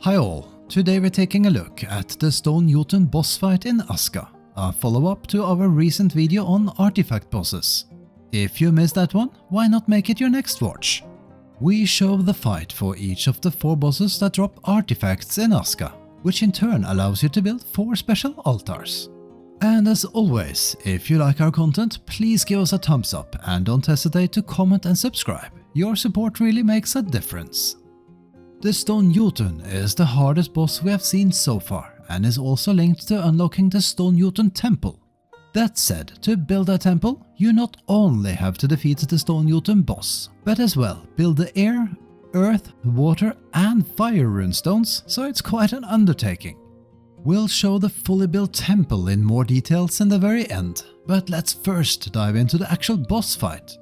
Hi all, today we're taking a look at the Stone Jotun boss fight in ASKA, a follow-up to our recent video on artifact bosses. If you missed that one, why not make it your next watch? We show the fight for each of the 4 bosses that drop artifacts in ASKA, which in turn allows you to build 4 special altars. And as always, if you like our content, please give us a thumbs up and don't hesitate to comment and subscribe. Your support really makes a difference. The Stone Jotun is the hardest boss we have seen so far and is also linked to unlocking the Stone Jotun Temple. That said, to build a temple, you not only have to defeat the Stone Jotun boss, but as well build the air, earth, water and fire runestones, so it's quite an undertaking. We'll show the fully built temple in more details in the very end, but let's first dive into the actual boss fight.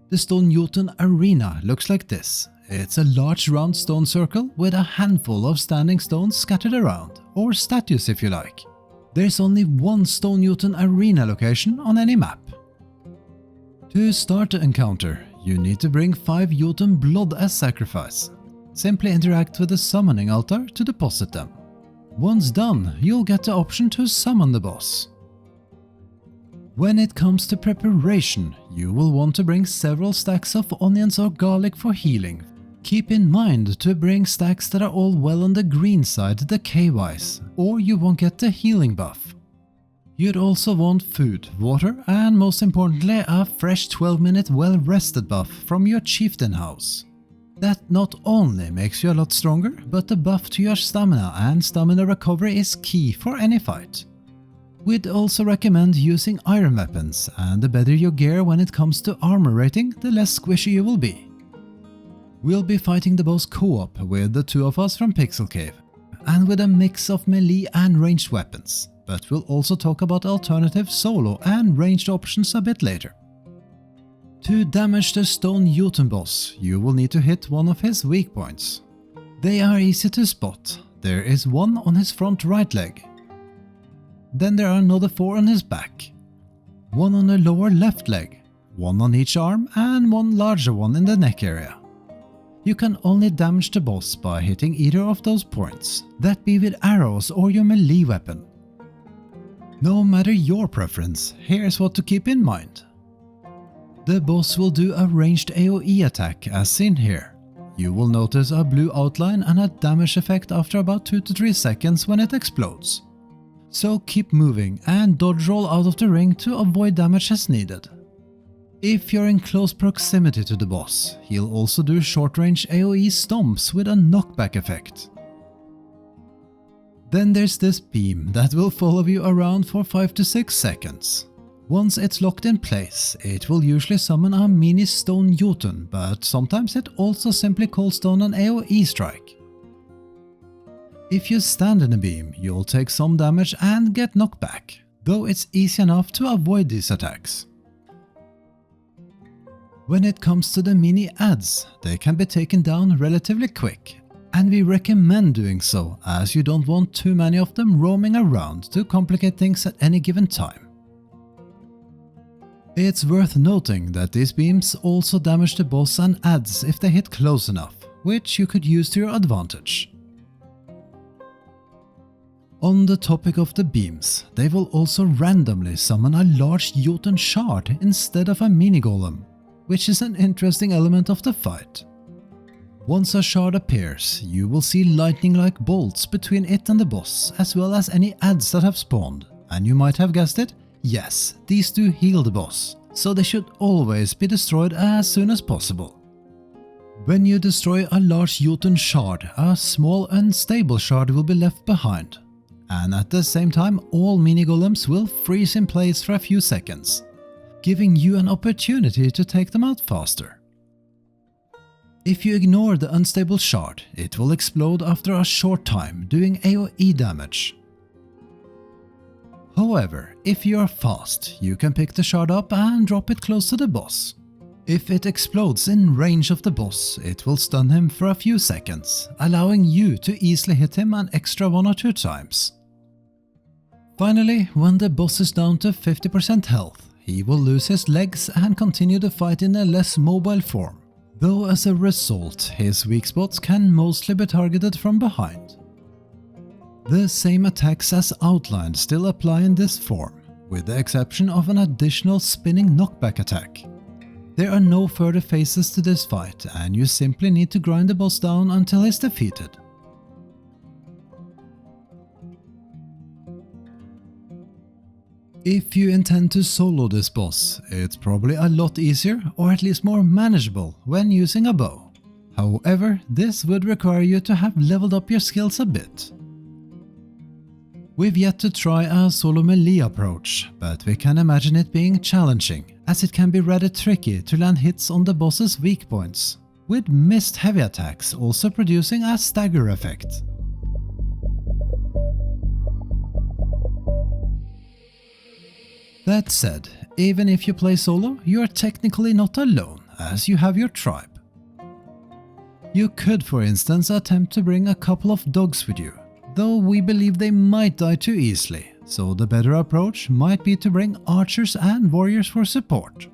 The Stone Jotun arena looks like this. It's a large round stone circle with a handful of standing stones scattered around, or statues if you like. There's only one Stone Jotun arena location on any map. To start the encounter, you need to bring 5 Jotun blood as sacrifice. Simply interact with the summoning altar to deposit them. Once done, you'll get the option to summon the boss. When it comes to preparation, you will want to bring several stacks of onions or garlic for healing. Keep in mind to bring stacks that are all well on the green side decay-wise, or you won't get the healing buff. You'd also want food, water and most importantly a fresh 12-minute well-rested buff from your chieftain house. That not only makes you a lot stronger, but the buff to your stamina and stamina recovery is key for any fight. We'd also recommend using iron weapons, and the better your gear when it comes to armor rating, the less squishy you will be. We'll be fighting the boss co-op with the 2 of us from Pixelcave, and with a mix of melee and ranged weapons, but we'll also talk about alternative solo and ranged options a bit later. To damage the Stone Jotun boss, you will need to hit one of his weak points. They are easy to spot. There is one on his front right leg. Then there are another 4 on his back, one on the lower left leg, one on each arm and one larger one in the neck area. You can only damage the boss by hitting either of those points, that be with arrows or your melee weapon. No matter your preference, here's what to keep in mind. The boss will do a ranged AoE attack as seen here. You will notice a blue outline and a damage effect after about 2 to 3 seconds when it explodes. So keep moving and dodge roll out of the ring to avoid damage as needed. If you're in close proximity to the boss, he'll also do short-range AoE stomps with a knockback effect. Then there's this beam that will follow you around for 5 to 6 seconds. Once it's locked in place, it will usually summon a mini Stone Jotun, but sometimes it also simply calls down an AoE strike. If you stand in a beam, you'll take some damage and get knocked back, though it's easy enough to avoid these attacks. When it comes to the mini adds, they can be taken down relatively quick, and we recommend doing so as you don't want too many of them roaming around to complicate things at any given time. It's worth noting that these beams also damage the boss and adds if they hit close enough, which you could use to your advantage. On the topic of the beams, they will also randomly summon a large Jotun shard instead of a mini golem, which is an interesting element of the fight. Once a shard appears, you will see lightning-like bolts between it and the boss, as well as any adds that have spawned, and you might have guessed it, yes, these do heal the boss, so they should always be destroyed as soon as possible. When you destroy a large Jotun shard, a small unstable shard will be left behind, and at the same time all mini golems will freeze in place for a few seconds, giving you an opportunity to take them out faster. If you ignore the unstable shard, it will explode after a short time, doing AoE damage. However, if you are fast, you can pick the shard up and drop it close to the boss. If it explodes in range of the boss, it will stun him for a few seconds, allowing you to easily hit him an extra 1 or 2 times. Finally, when the boss is down to 50% health, he will lose his legs and continue the fight in a less mobile form. though as a result his weak spots can mostly be targeted from behind. The same attacks as outlined still apply in this form, with the exception of an additional spinning knockback attack. There are no further phases to this fight, and you simply need to grind the boss down until he's defeated. If you intend to solo this boss, it's probably a lot easier, or at least more manageable, when using a bow. However, this would require you to have leveled up your skills a bit. We've yet to try a solo melee approach, but we can imagine it being challenging, as it can be rather tricky to land hits on the boss's weak points, with missed heavy attacks also producing a stagger effect. That said, even if you play solo, you are technically not alone, as you have your tribe. You could, for instance, attempt to bring a couple of dogs with you, though we believe they might die too easily, so the better approach might be to bring archers and warriors for support.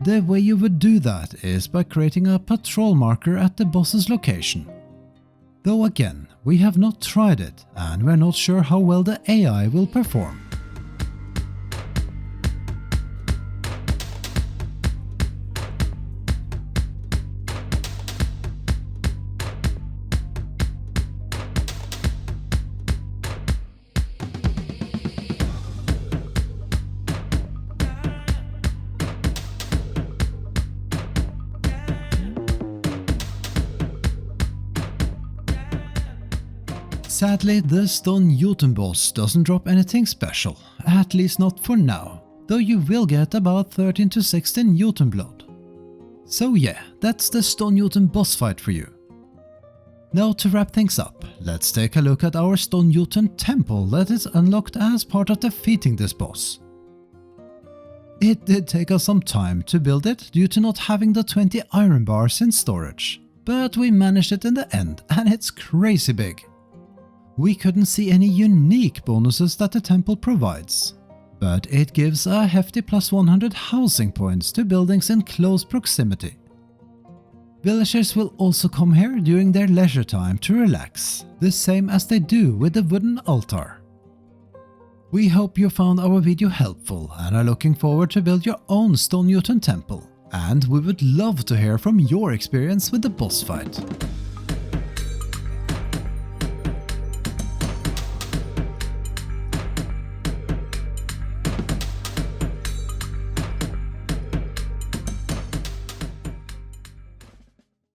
The way you would do that is by creating a patrol marker at the boss's location. Though again, we have not tried it, and we're not sure how well the AI will perform. Sadly, the Stone Jotun Boss doesn't drop anything special, at least not for now, though you will get about 13 to 16 Jotun blood. So yeah, that's the Stone Jotun boss fight for you. Now to wrap things up, let's take a look at our Stone Jotun Temple that is unlocked as part of defeating this boss. It did take us some time to build it due to not having the 20 iron bars in storage, but we managed it in the end, and it's crazy big. We couldn't see any unique bonuses that the temple provides, but it gives a hefty plus 100 housing points to buildings in close proximity. Villagers will also come here during their leisure time to relax, the same as they do with the wooden altar. We hope you found our video helpful and are looking forward to build your own Stone Jotun Temple, and we would love to hear from your experience with the boss fight.